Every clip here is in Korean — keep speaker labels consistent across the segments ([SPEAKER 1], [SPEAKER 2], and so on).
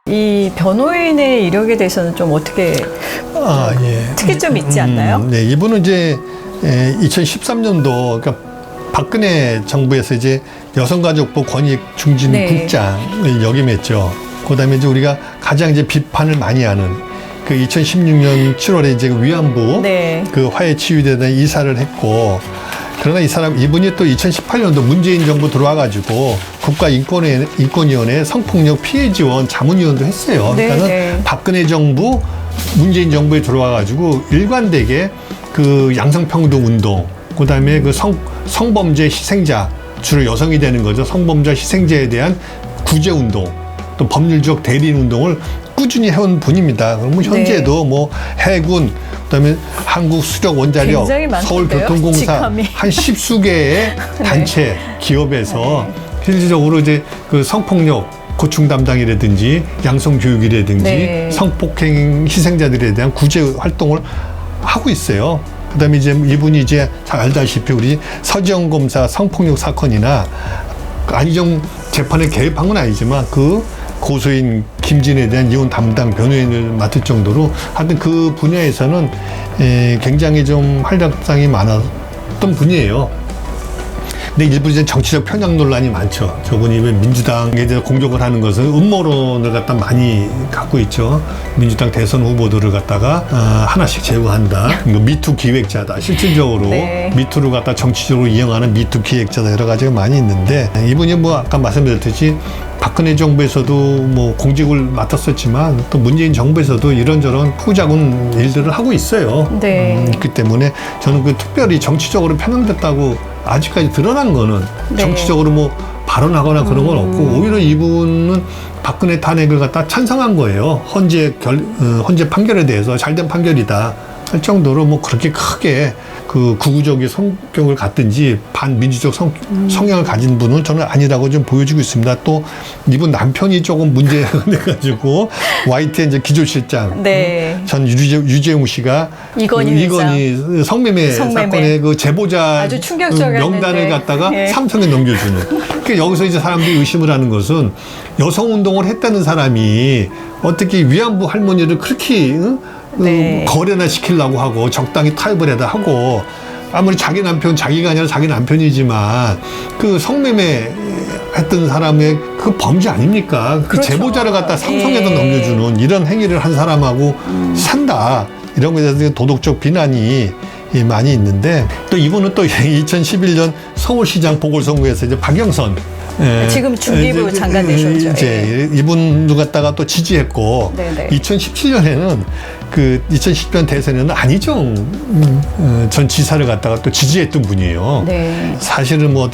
[SPEAKER 1] 이 변호인의 이력에 대해서는 좀 어떻게 특이점이 있지 않나요?
[SPEAKER 2] 네, 이분은 이제 2013년도 그러니까 박근혜 정부에서 이제 여성가족부 권익중진국장을 역임했죠. 그다음에 이제 우리가 가장 이제 비판을 많이 하는 그 2016년 7월에 이제 위안부 그 화해치유대에 이사를 했고, 그러나 이분이 또 2018년도 문재인 정부 들어와가지고 국가인권위원회 성폭력 피해 지원 자문위원도 했어요. 그러니까는 박근혜 정부, 문재인 정부에 들어와가지고 일관되게 그 양성평등 운동, 그다음에 그 성범죄 희생자, 주로 여성이 되는 거죠. 성범죄 희생자에 대한 구제 운동, 또 법률적 대리인 운동을 꾸준히 해온 분입니다. 그러면 현재도 뭐 해군, 그다음에 한국 수력 원자력, 서울교통공사 한 10수개의 단체 기업에서 실질적으로 이제 그 성폭력 고충 담당이라든지 양성교육이라든지 성폭행 희생자들에 대한 구제 활동을 하고 있어요. 그다음에 이제 이분이 이제 잘 알다시피 우리 서지영 검사 성폭력 사건이나 안희정 재판에 개입한 건 아니지만 그 고소인 김진에 대한 이혼 담당 변호인을 맡을 정도로 하여튼 그 분야에서는 굉장히 좀 활약상이 많았던 분이에요. 근데 일부 이제 정치적 편향 논란이 많죠. 저분이 왜 민주당에 대해서 공격을 하는 것은 음모론을 갖다 많이 갖고 있죠. 민주당 대선 후보들을 갖다가 하나씩 제거한다. 미투 기획자다. 실질적으로 미투를 갖다 정치적으로 이용하는 미투 기획자다. 여러 가지가 많이 있는데, 이분이 뭐 아까 말씀드렸듯이 박근혜 정부에서도 뭐 공직을 맡았었지만 또 문재인 정부에서도 이런저런 후작은 일들을 하고 있어요. 그렇기 때문에 저는 그 특별히 정치적으로 편향됐다고 아직까지 드러난 거는 정치적으로 뭐 발언하거나 그런 건 없고, 오히려 이분은 박근혜 탄핵을 갖다 찬성한 거예요. 헌재 판결에 대해서 잘된 판결이다 할 정도로 뭐 그렇게 크게 그 구구적인 성격을 갖든지 반민주적 성향을 가진 분은 저는 아니라고 좀 보여주고 있습니다. 또 이분 남편이 조금 문제가 돼가지고 YTN 이제 기조실장 전 유재용 씨가 이건희 성매매 사건의 그 제보자
[SPEAKER 1] 아주
[SPEAKER 2] 명단을 갖다가 삼성에 넘겨주는. 그러니까 여기서 이제 사람들이 의심을 하는 것은 여성 운동을 했다는 사람이 어떻게 위안부 할머니를 그렇게 거래나 시키려고 하고 적당히 타협을 해다 하고, 아무리 자기 남편, 자기가 아니라 자기 남편이지만 그 성매매 했던 사람의 그 범죄 아닙니까? 그 제보자를 갖다 삼성에다 넘겨주는 이런 행위를 한 사람하고 산다. 이런 것에 대해서 도덕적 비난이 많이 있는데, 또 이분은 또 2011년 서울시장 보궐선거에서 이제 박영선
[SPEAKER 1] 지금 중기부 장관 되셨죠.
[SPEAKER 2] 이제 이분도 갖다가 또 지지했고, 2017년에는 그 2010년 대선에는 안희정 전 지사를 갖다가 또 지지했던 분이에요. 사실은 뭐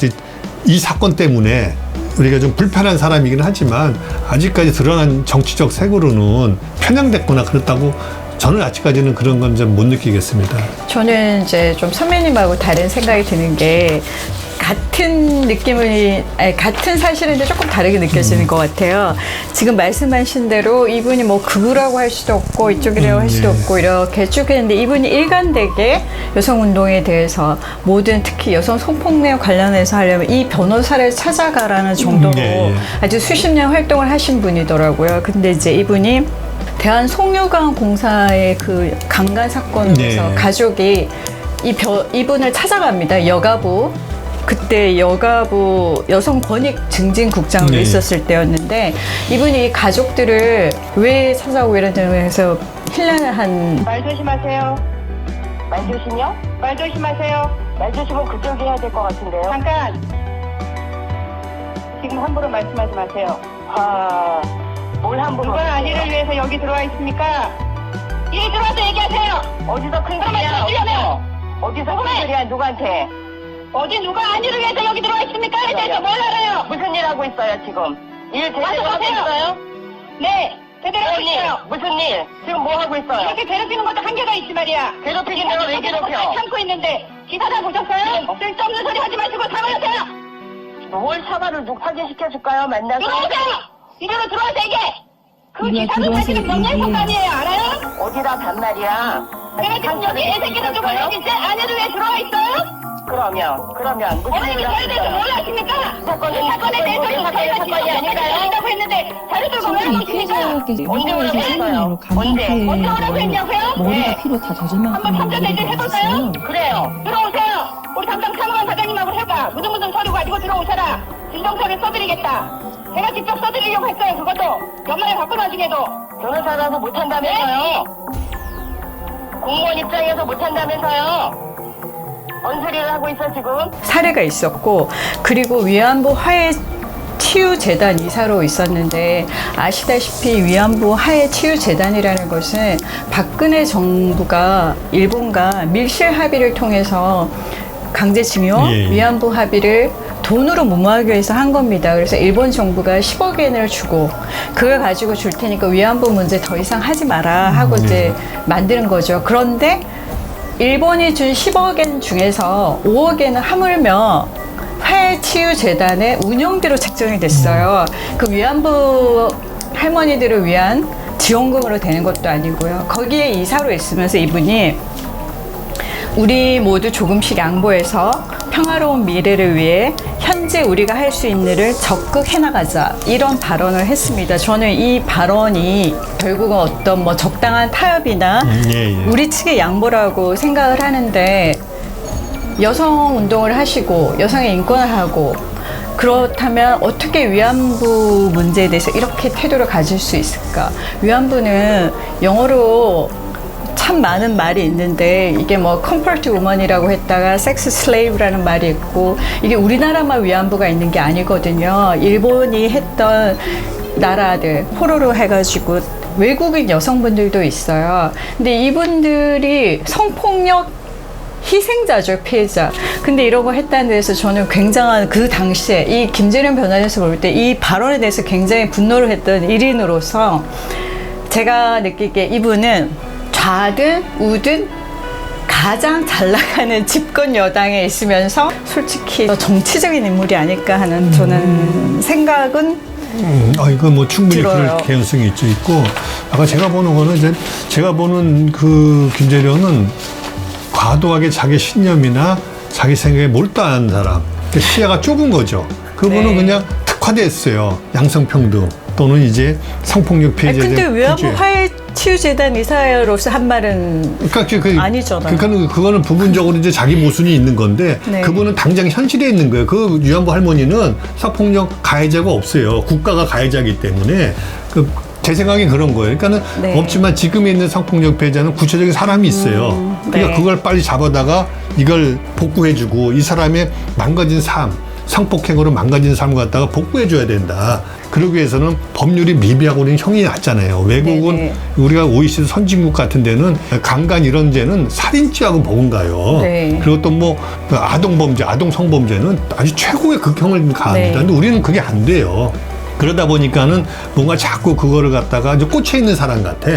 [SPEAKER 2] 이 사건 때문에 우리가 좀 불편한 사람이긴 하지만 아직까지 드러난 정치적 색으로는 편향됐거나 그렇다고 저는 아직까지는 그런 건 좀 못 느끼겠습니다.
[SPEAKER 1] 저는 이제 좀 선배님하고 다른 생각이 드는 게, 같은 사실인데 조금 다르게 느껴지는 것 같아요. 지금 말씀하신 대로 이분이 뭐 극우라고 할 수도 없고 이쪽이라고 할 수도 없고 이렇게 쭉 했는데, 이분이 일관되게 여성운동에 대해서 모든 특히 여성 성폭력 관련해서 하려면 이 변호사를 찾아가라는 정도로 아주 수십 년 활동을 하신 분이더라고요. 근데 이제 이분이 대한송유관 공사의 그 강간 사건에서 가족이 이분을 찾아갑니다. 여가부. 그때 여가부 여성권익증진국장으로 있었을 때였는데, 이분이 가족들을 왜 찾아오고 이러냐고 해서 힐난을 한.
[SPEAKER 3] 말 조심하세요. 말 조심요? 말 조심하세요. 말 조심은 그쪽이 해야 될 것 같은데요. 잠깐. 지금 함부로 말씀하지 마세요. 뭘 함부로? 누가 아니를 위해서 여기 들어와 있습니까? 여기 들어와서 얘기하세요. 어디서 큰 소리야? 어디서 큰 소리야? 누구한테? 어디 누가 아니를 위해서 여기 들어와 있습니까? 대체 뭘 알아요? 무슨 일 하고 있어요 지금? 일 제대로 하고 있어요? 네, 제대로 하고 있어요. 무슨 일? 지금 뭐 하고 있어요? 이렇게 괴롭히는 것도 한계가 있지 말이야. 괴롭히긴 내가 왜 괴롭혀? 참고 있는데 기사다 보셨어요? 쓸데없는 소리 하지 마시고 사과하세요. 뭘 사과를 확인시켜줄까요? 만나서? 들어오세요! 이리로 들어와서 얘기해! 그 기사는 사실은 명예훼손이에요, 알아요? 어디다 반말이야? 내가 당연히 애 새끼는 누가 여기 제 아내를 왜 들어와 있어요? 그러면 무슨 일을 하실까요? 뭘 하십니까? 사건에 대해서는 저희가 사건이 아닌가요? 한다고 했는데 자료들고 왜 그러십니까? 언제 오라고 했어요? 언제 오라고 했냐고요?
[SPEAKER 4] 머리가 피로 다 젖을 만큼
[SPEAKER 3] 한번 참전 대신 해볼까요? 그래요. 들어오세요. 우리 담당 사무관 사장님하고 해봐. 무슨 서류 가지고 들어오셔라. 진정서를 써드리겠다. 제가 직접 써드리려고 했어요. 그것도 연말에 받고 나중에도 변호사라서 못한다면서요. 공무원 입장에서 못한다면서요. 뭔 소리를 하고 있어 지금?
[SPEAKER 1] 사례가 있었고, 그리고 위안부 화해 치유재단 이사로 있었는데, 아시다시피 위안부 화해 치유재단이라는 것은 박근혜 정부가 일본과 밀실 합의를 통해서 강제징용,
[SPEAKER 2] 예.
[SPEAKER 1] 위안부 합의를 돈으로 무마하기 위해서 한 겁니다. 그래서 일본 정부가 10억 엔을 주고 그걸 가지고 줄 테니까 위안부 문제 더 이상 하지 마라 하고 이제 만드는 거죠. 그런데 일본이 준 10억 엔 중에서 5억 엔은 하물며 화해치유재단의 운영비로 책정이 됐어요. 그 위안부 할머니들을 위한 지원금으로 되는 것도 아니고요. 거기에 이사로 있으면서 이분이 우리 모두 조금씩 양보해서 평화로운 미래를 위해 현재 우리가 할 수 있는 일을 적극 해나가자, 이런 발언을 했습니다. 저는 이 발언이 결국은 어떤 뭐 적당한 타협이나 우리 측의 양보라고 생각을 하는데, 여성 운동을 하시고 여성의 인권을 하고 그렇다면 어떻게 위안부 문제에 대해서 이렇게 태도를 가질 수 있을까? 위안부는 영어로 참 많은 말이 있는데, 이게 뭐 comfort woman이라고 했다가 sex slave라는 말이 있고, 이게 우리나라만 위안부가 있는 게 아니거든요. 일본이 했던 나라들 포로로 해가지고 외국인 여성분들도 있어요. 근데 이분들이 성폭력 희생자죠, 피해자. 근데 이런 거 했다는 데서 저는 굉장한, 그 당시에 이 김재련 변호사에서 볼 때 이 발언에 대해서 굉장히 분노를 했던 일인으로서 제가 느끼기에 이분은 좌든 우든 가장 잘 나가는 집권 여당에 있으면서 솔직히 정치적인 인물이 아닐까 하는 저는 생각은
[SPEAKER 2] 이거 뭐 충분히
[SPEAKER 1] 들어요.
[SPEAKER 2] 그럴 개연성이 있고, 아까 제가 보는 거는 이제 제가 보는 그 김재련은 과도하게 자기 신념이나 자기 생각에 몰두하는 사람, 그러니까 시야가 좁은 거죠. 그분은
[SPEAKER 1] 네.
[SPEAKER 2] 그냥 특화됐어요. 양성평등 또는 이제 성폭력 피해자들.
[SPEAKER 1] 근데 위안부 화해 치유재단 이사로서 한 말은
[SPEAKER 2] 그러니까
[SPEAKER 1] 아니잖아요.
[SPEAKER 2] 그러니까 그거는 부분적으로 이제 자기 모순이 있는 건데,
[SPEAKER 1] 네.
[SPEAKER 2] 그분은 당장 현실에 있는 거예요. 그 위안부 할머니는 성폭력 가해자가 없어요. 국가가 가해자이기 때문에 제 생각엔 그런 거예요. 그러니까는
[SPEAKER 1] 네.
[SPEAKER 2] 없지만 지금에 있는 성폭력 피해자는 구체적인 사람이 있어요. 그러니까
[SPEAKER 1] 네.
[SPEAKER 2] 그걸 빨리 잡아다가 이걸 복구해주고, 이 사람의 망가진 삶, 성폭행으로 망가진 삶을 갖다가 복구해줘야 된다. 그러기 위해서는 법률이 미비하고는 형이 낮잖아요. 외국은
[SPEAKER 1] 네네.
[SPEAKER 2] 우리가 OECD 선진국 같은 데는 강간 이런 죄는 살인죄하고 버금가요.
[SPEAKER 1] 네.
[SPEAKER 2] 그리고 또 뭐 아동범죄, 아동성범죄는 아주 최고의 극형을 가합니다.
[SPEAKER 1] 네.
[SPEAKER 2] 근데 우리는 그게 안 돼요. 그러다 보니까는 뭔가 자꾸 그거를 갖다가 이제 꽂혀 있는 사람 같아.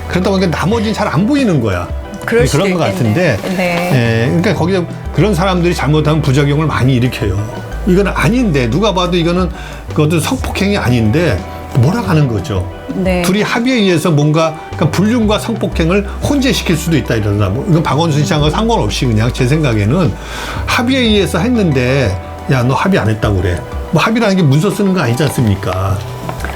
[SPEAKER 2] 그러다 보니까 나머지는 잘 안 보이는 거야.
[SPEAKER 1] 그럴 수도
[SPEAKER 2] 그런 것
[SPEAKER 1] 있겠네.
[SPEAKER 2] 같은데,
[SPEAKER 1] 네.
[SPEAKER 2] 그러니까 거기서 그런 사람들이 잘못하면 부작용을 많이 일으켜요. 이건 아닌데, 누가 봐도 이거는 그것도 성폭행이 아닌데 몰아가는 거죠.
[SPEAKER 1] 네.
[SPEAKER 2] 둘이 합의에 의해서 뭔가, 그러니까 불륜과 성폭행을 혼재시킬 수도 있다 이러나, 뭐 이건 박원순 씨하고 상관없이 그냥 제 생각에는 합의에 의해서 했는데, 야, 너 합의 안 했다고 그래. 뭐 합의라는 게 문서 쓰는 거 아니지 않습니까?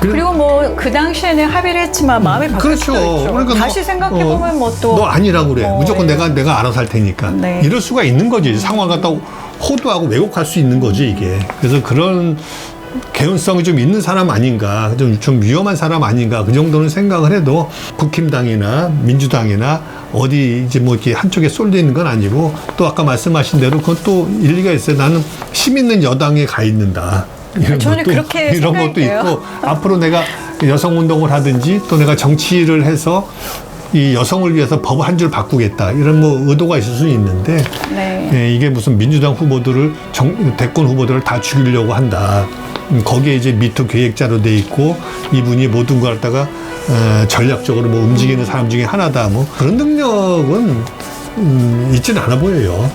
[SPEAKER 1] 그리고 뭐 그 당시에는 합의를 했지만 마음이 바뀔 수도 있죠.
[SPEAKER 2] 그러니까
[SPEAKER 1] 다시 생각해보면 뭐 또
[SPEAKER 2] 너 아니라고 그래. 무조건
[SPEAKER 1] 네.
[SPEAKER 2] 내가 알아서 할 테니까.
[SPEAKER 1] 네.
[SPEAKER 2] 이럴 수가 있는 거지. 상황을 갖다 호도하고 왜곡할 수 있는 거지, 이게. 그래서 그런 개연성이 좀 있는 사람 아닌가, 좀 위험한 사람 아닌가, 그 정도는 생각을 해도 국힘당이나 민주당이나 어디 이제 뭐 이렇게 한쪽에 쏠려 있는 건 아니고, 또 아까 말씀하신 대로 그건 또 일리가 있어요. 나는 힘 있는 여당에 가 있는다.
[SPEAKER 1] 저는 그렇게
[SPEAKER 2] 이런 것도
[SPEAKER 1] 생각해요.
[SPEAKER 2] 있고, 앞으로 내가 여성 운동을 하든지 또 내가 정치를 해서 이 여성을 위해서 법 한 줄 바꾸겠다, 이런 뭐 의도가 있을 수는 있는데,
[SPEAKER 1] 네.
[SPEAKER 2] 이게 무슨 민주당 후보들을 대권 후보들을 다 죽이려고 한다. 거기에 이제 미투 계획자로 돼 있고, 이분이 모든 걸 갖다가 전략적으로 뭐 움직이는 사람 중에 하나다. 뭐 그런 능력은 있지는 않아 보여요.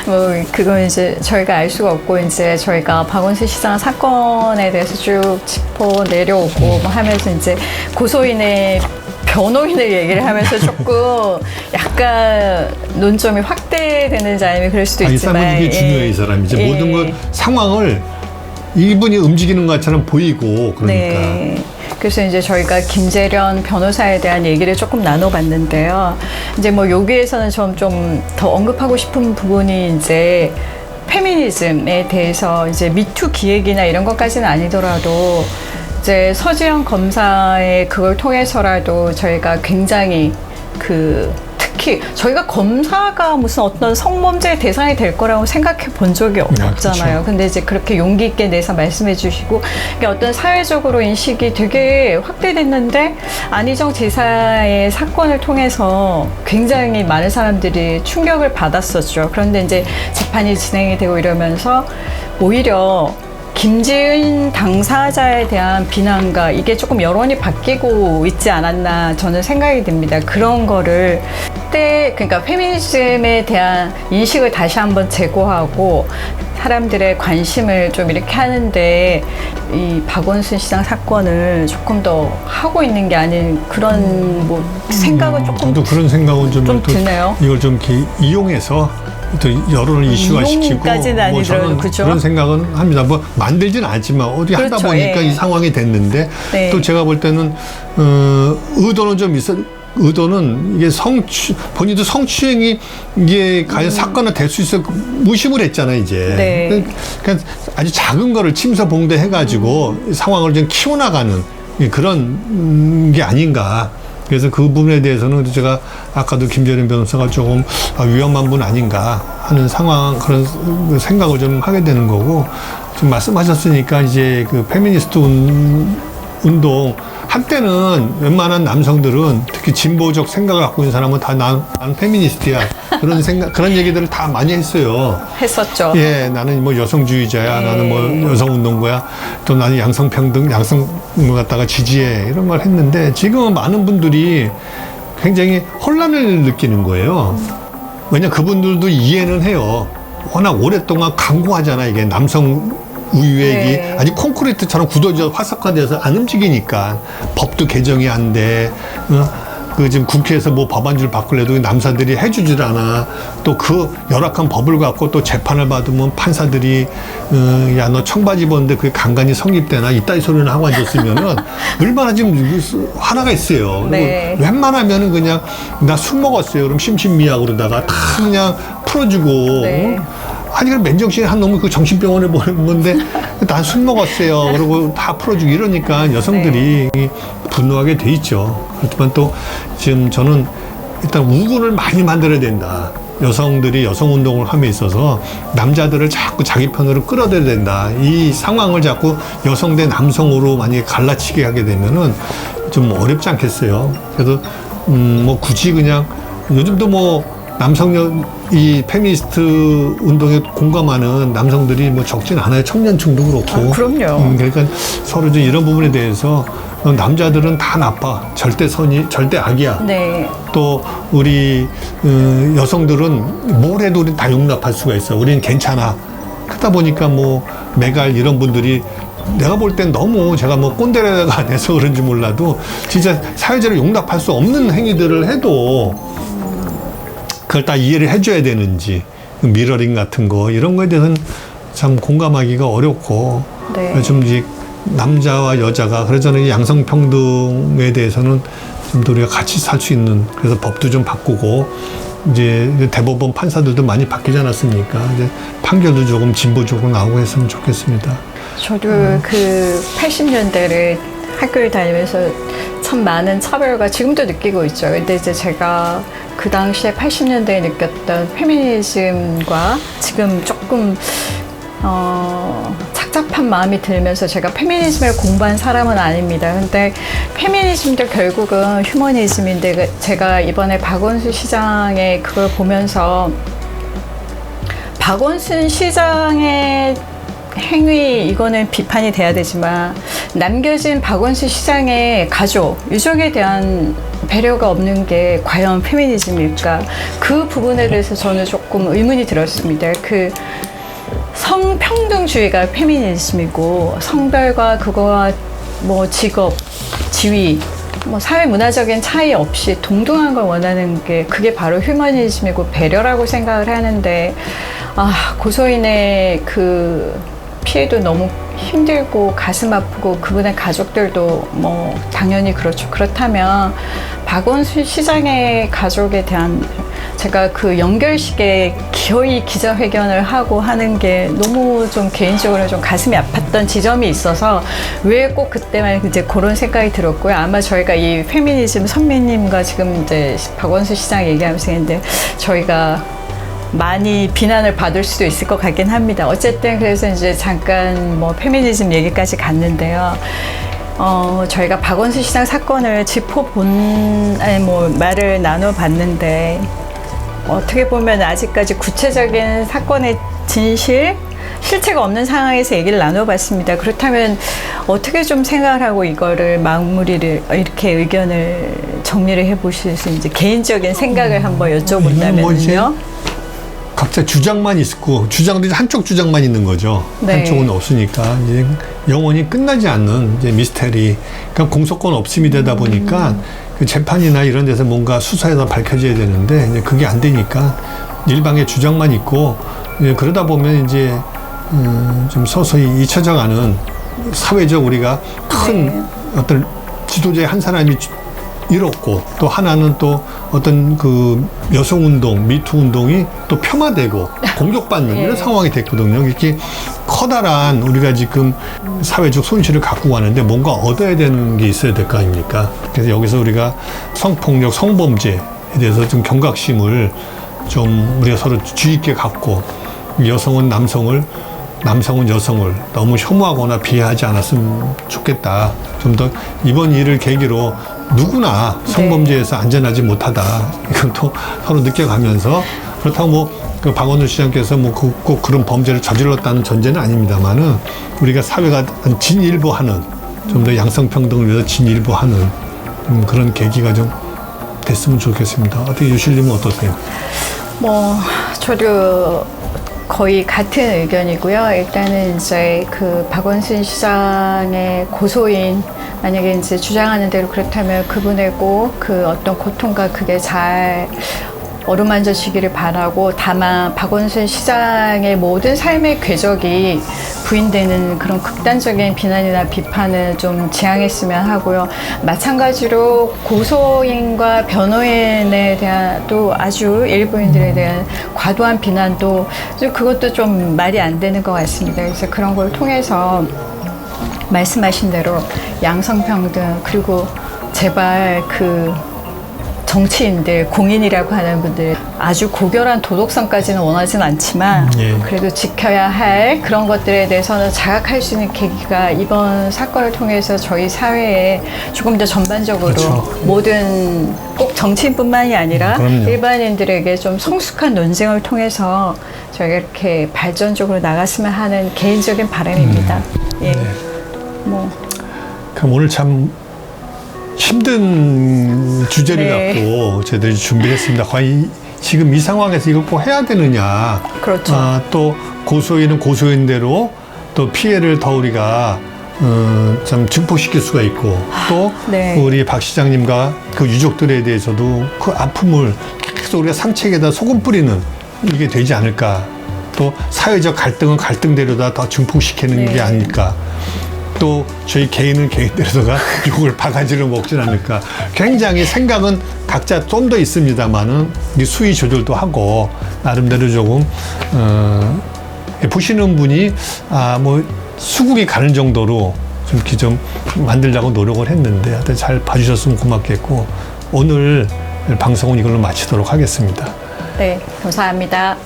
[SPEAKER 1] 뭐 그건 이제 저희가 알 수가 없고, 이제 저희가 박원순 시장 사건에 대해서 쭉 짚어 내려오고 뭐 하면서 이제 고소인의 변호인을 얘기를 하면서 조금 약간 논점이 확대되는 점이 그럴 수도
[SPEAKER 2] 이
[SPEAKER 1] 있지만
[SPEAKER 2] 사람은 이게 중요해, 이 사람이. 이제
[SPEAKER 1] 예.
[SPEAKER 2] 모든 것, 상황을 이분이 움직이는 것처럼 보이고, 그러니까.
[SPEAKER 1] 네. 그래서 이제 저희가 김재련 변호사에 대한 얘기를 조금 나눠봤는데요. 이제 뭐 여기에서는 좀 더 언급하고 싶은 부분이 이제 페미니즘에 대해서 이제 미투 기획이나 이런 것까지는 아니더라도 이제 서지영 검사의 그걸 통해서라도 저희가 굉장히 특히 저희가 검사가 무슨 어떤 성범죄 대상이 될 거라고 생각해 본 적이 없잖아요.
[SPEAKER 2] 그렇죠.
[SPEAKER 1] 근데 이제 그렇게 용기 있게 내서 말씀해 주시고 이게 어떤 사회적으로 인식이 되게 확대됐는데 안희정 지사의 사건을 통해서 굉장히 많은 사람들이 충격을 받았었죠. 그런데 이제 재판이 진행이 되고 이러면서 오히려 김지은 당사자에 대한 비난과 이게 조금 여론이 바뀌고 있지 않았나 저는 생각이 듭니다. 그런 거를 그러니까 페미니즘에 대한 인식을 다시 한번 제고하고 사람들의 관심을 좀 이렇게 하는데 이 박원순 시장 사건을 조금 더 하고 있는 게 아닌 그런 뭐 생각은 조금
[SPEAKER 2] 저도 그런 생각은 좀
[SPEAKER 1] 드네요.
[SPEAKER 2] 이걸 좀 이렇게 이용해서 또 여론을 이슈화시키고
[SPEAKER 1] 이용까지는 아니더라도,
[SPEAKER 2] 저는
[SPEAKER 1] 그죠?
[SPEAKER 2] 그런 생각은 합니다. 뭐 만들지는 않지만 어디 하다
[SPEAKER 1] 그렇죠,
[SPEAKER 2] 보니까
[SPEAKER 1] 예.
[SPEAKER 2] 이 상황이 됐는데
[SPEAKER 1] 네.
[SPEAKER 2] 또 제가 볼 때는 의도는 좀 의도는 이게 본인도 성추행이 이게 과연 사건화 될 수 있어 무심을 했잖아요, 이제.
[SPEAKER 1] 네.
[SPEAKER 2] 그러니까 아주 작은 거를 침소봉대 해가지고 상황을 좀 키워나가는 그런 게 아닌가. 그래서 그 부분에 대해서는 제가 아까도 김재련 변호사가 조금 위험한 분 아닌가 하는 상황, 그런 생각을 좀 하게 되는 거고, 좀 말씀하셨으니까 이제 그 페미니스트 운동, 한때는 웬만한 남성들은 특히 진보적 생각을 갖고 있는 사람은 다 나는 페미니스트야. 그런 얘기들을 다 많이 했어요.
[SPEAKER 1] 했었죠.
[SPEAKER 2] 예, 나는 뭐 여성주의자야.
[SPEAKER 1] 네.
[SPEAKER 2] 나는 뭐 여성운동가야. 또 나는 양성평등, 양성을 갖다가 지지해. 이런 걸 했는데 지금은 많은 분들이 굉장히 혼란을 느끼는 거예요. 왜냐, 그분들도 이해는 해요. 워낙 오랫동안 강구하잖아. 이게 남성 우유액이
[SPEAKER 1] 네.
[SPEAKER 2] 아직 콘크리트처럼 굳어져 화석화돼서 안 움직이니까 법도 개정이 안 돼. 지금 국회에서 뭐 법안줄 바꾸려도 남사들이 해주질 않아. 또 그 열악한 법을 갖고 또 재판을 받으면 판사들이 야, 너 청바지 입었는데 그게 강간이 성립되나 이따위 소리를 하고 앉았으면은 얼마나 지금 화나가 있어요.
[SPEAKER 1] 네.
[SPEAKER 2] 그리고 웬만하면은 그냥 나 술 먹었어요. 그럼 심신미약 그러다가 다 그냥 풀어주고.
[SPEAKER 1] 네.
[SPEAKER 2] 아니, 그럼 맨정신에 한 놈이 그 정신병원에 보낸 건데, 난 술 먹었어요. 그러고 다 풀어주고 이러니까 여성들이 분노하게 돼 있죠. 그렇지만 또 지금 저는 일단 우군을 많이 만들어야 된다. 여성들이 여성운동을 함에 있어서 남자들을 자꾸 자기 편으로 끌어들여야 된다. 이 상황을 자꾸 여성 대 남성으로 만약에 갈라치게 하게 되면은 좀 어렵지 않겠어요. 그래서, 뭐 굳이 그냥 요즘도 뭐 이 페미니스트 운동에 공감하는 남성들이 뭐 적진 않아요. 청년층도 그렇고.
[SPEAKER 1] 그럼요.
[SPEAKER 2] 그러니까 서로 좀 이런 부분에 대해서 남자들은 다 나빠. 절대 악이야.
[SPEAKER 1] 네.
[SPEAKER 2] 또 우리 여성들은 뭘 해도 우리 다 용납할 수가 있어. 우리는 괜찮아. 그러다 보니까 뭐 메갈 이런 분들이 내가 볼 땐 너무 제가 뭐 꼰대가 돼서 그런지 몰라도 진짜 사회적으로 용납할 수 없는 행위들을 해도 그걸 다 이해를 해줘야 되는지, 미러링 같은 거, 이런 거에 대해서는 참 공감하기가 어렵고,
[SPEAKER 1] 네.
[SPEAKER 2] 좀 이제 남자와 여자가, 그러잖아요. 양성평등에 대해서는 좀 더 우리가 같이 살 수 있는, 그래서 법도 좀 바꾸고, 이제 대법원 판사들도 많이 바뀌지 않았습니까? 이제 판결도 조금 진보적으로 나오고 했으면 좋겠습니다.
[SPEAKER 1] 저도 그 80년대를 학교를 다니면서 참 많은 차별과 지금도 느끼고 있죠. 근데 이제 제가 그 당시에 80년대에 느꼈던 페미니즘과 지금 조금 착잡한 마음이 들면서 제가 페미니즘을 공부한 사람은 아닙니다. 근데 페미니즘도 결국은 휴머니즘인데 제가 이번에 박원순 시장의 그걸 보면서 박원순 시장의 행위 이거는 비판이 돼야 되지만 남겨진 박원순 시장의 가족, 유족에 대한 배려가 없는 게 과연 페미니즘일까? 그 부분에 대해서 저는 조금 의문이 들었습니다. 그 성평등주의가 페미니즘이고 성별과 그거와 뭐 직업, 지위 뭐 사회 문화적인 차이 없이 동등한 걸 원하는 게 그게 바로 휴머니즘이고 배려라고 생각을 하는데 고소인의 그 피해도 너무 힘들고 가슴 아프고 그분의 가족들도 뭐 당연히 그렇죠. 그렇다면 박원순 시장의 가족에 대한 제가 그 연결식에 기어이 기자회견을 하고 하는 게 너무 좀 개인적으로 좀 가슴이 아팠던 지점이 있어서 왜 꼭 그때만 이제 그런 생각이 들었고요. 아마 저희가 이 페미니즘 선배님과 지금 이제 박원순 시장 얘기하면서 했는데 저희가 많이 비난을 받을 수도 있을 것 같긴 합니다. 어쨌든 그래서 이제 잠깐 뭐 페미니즘 얘기까지 갔는데요. 저희가 박원순 시장 사건을 말을 나눠봤는데 어떻게 보면 아직까지 구체적인 사건의 실체가 없는 상황에서 얘기를 나눠봤습니다. 그렇다면 어떻게 좀 생각을 하고 이거를 마무리를 이렇게 의견을 정리를 해보실 수 있는지 개인적인 생각을 한번 여쭤본다면요.
[SPEAKER 2] 각자 주장만 있고 주장도 한쪽 주장만 있는 거죠.
[SPEAKER 1] 네.
[SPEAKER 2] 한쪽은 없으니까 이제 영원히 끝나지 않는 이제 미스테리. 그러니까 공소권 없음이 되다 보니까 그 재판이나 이런 데서 뭔가 수사해서 밝혀져야 되는데 이제 그게 안 되니까 일방의 주장만 있고 그러다 보면 이제 좀 서서히 잊혀져가는 사회적 우리가 큰 어떤 지도자의 한 사람이 잃었고 또 하나는 또 어떤 그 여성운동, 미투운동이 또 폄하되고 공격받는 이런 상황이 됐거든요. 이렇게 커다란 우리가 지금 사회적 손실을 갖고 가는데 뭔가 얻어야 되는 게 있어야 될 거 아닙니까? 그래서 여기서 우리가 성폭력, 성범죄에 대해서 좀 경각심을 좀 우리가 서로 주의 있게 갖고 여성은 남성을 남성은 여성을 너무 혐오하거나 비하하지 않았으면 좋겠다. 좀 더 이번 일을 계기로 누구나 성범죄에서 안전하지 못하다. 이것도 서로 느껴가면서 그렇다고 뭐 그 박원순 시장께서 뭐 꼭 그런 범죄를 저질렀다는 전제는 아닙니다만은 우리가 사회가 진일보하는 좀 더 양성평등을 위해서 진일보하는 그런 계기가 좀 됐으면 좋겠습니다. 어떻게 유실님은 어떠세요?
[SPEAKER 1] 저도 거의 같은 의견이고요. 일단은 이제 그 박원순 시장의 고소인 만약에 이제 주장하는 대로 그렇다면 그분의 꼭 그 어떤 고통과 그게 잘 어루만져지기를 바라고 다만 박원순 시장의 모든 삶의 궤적이 부인되는 그런 극단적인 비난이나 비판을 좀 지양했으면 하고요. 마찬가지로 고소인과 변호인에 대한도 아주 일부인들에 대한 과도한 비난도 그것도 좀 말이 안 되는 것 같습니다. 그래서 그런 걸 통해서 말씀하신 대로 양성평등 그리고 제발 그 정치인들, 공인이라고 하는 분들 아주 고결한 도덕성까지는 원하지는 않지만 그래도 지켜야 할 그런 것들에 대해서는 자각할 수 있는 계기가 이번 사건을 통해서 저희 사회에 조금 더 전반적으로 모든 꼭 정치인뿐만이 아니라 일반인들에게 좀 성숙한 논쟁을 통해서 저희가 이렇게 발전적으로 나갔으면 하는 개인적인 바람입니다.
[SPEAKER 2] 그럼 오늘 참 힘든 주제를 갖고 저희들이 준비했습니다. 과연 지금 이 상황에서 이걸 꼭 해야 되느냐.
[SPEAKER 1] 그렇죠.
[SPEAKER 2] 또 고소인은 고소인대로 또 피해를 더 우리가 좀 증폭시킬 수가 있고 또 우리 박 시장님과 그 유족들에 대해서도 그 아픔을 계속 우리가 상책에다 소금 뿌리는 이게 되지 않을까. 또 사회적 갈등은 갈등대로다 더 증폭시키는 게 아닐까. 또 저희 개인은 개인대로다가 욕을 바가지로 먹진 않을까. 굉장히 생각은 각자 좀 더 있습니다만은 수위 조절도 하고 나름대로 조금 보시는 분이 뭐 수긍이 가는 정도로 좀 이렇게 좀 만들려고 노력을 했는데 하여튼 잘 봐주셨으면 고맙겠고 오늘 방송은 이걸로 마치도록 하겠습니다.
[SPEAKER 1] 네, 감사합니다.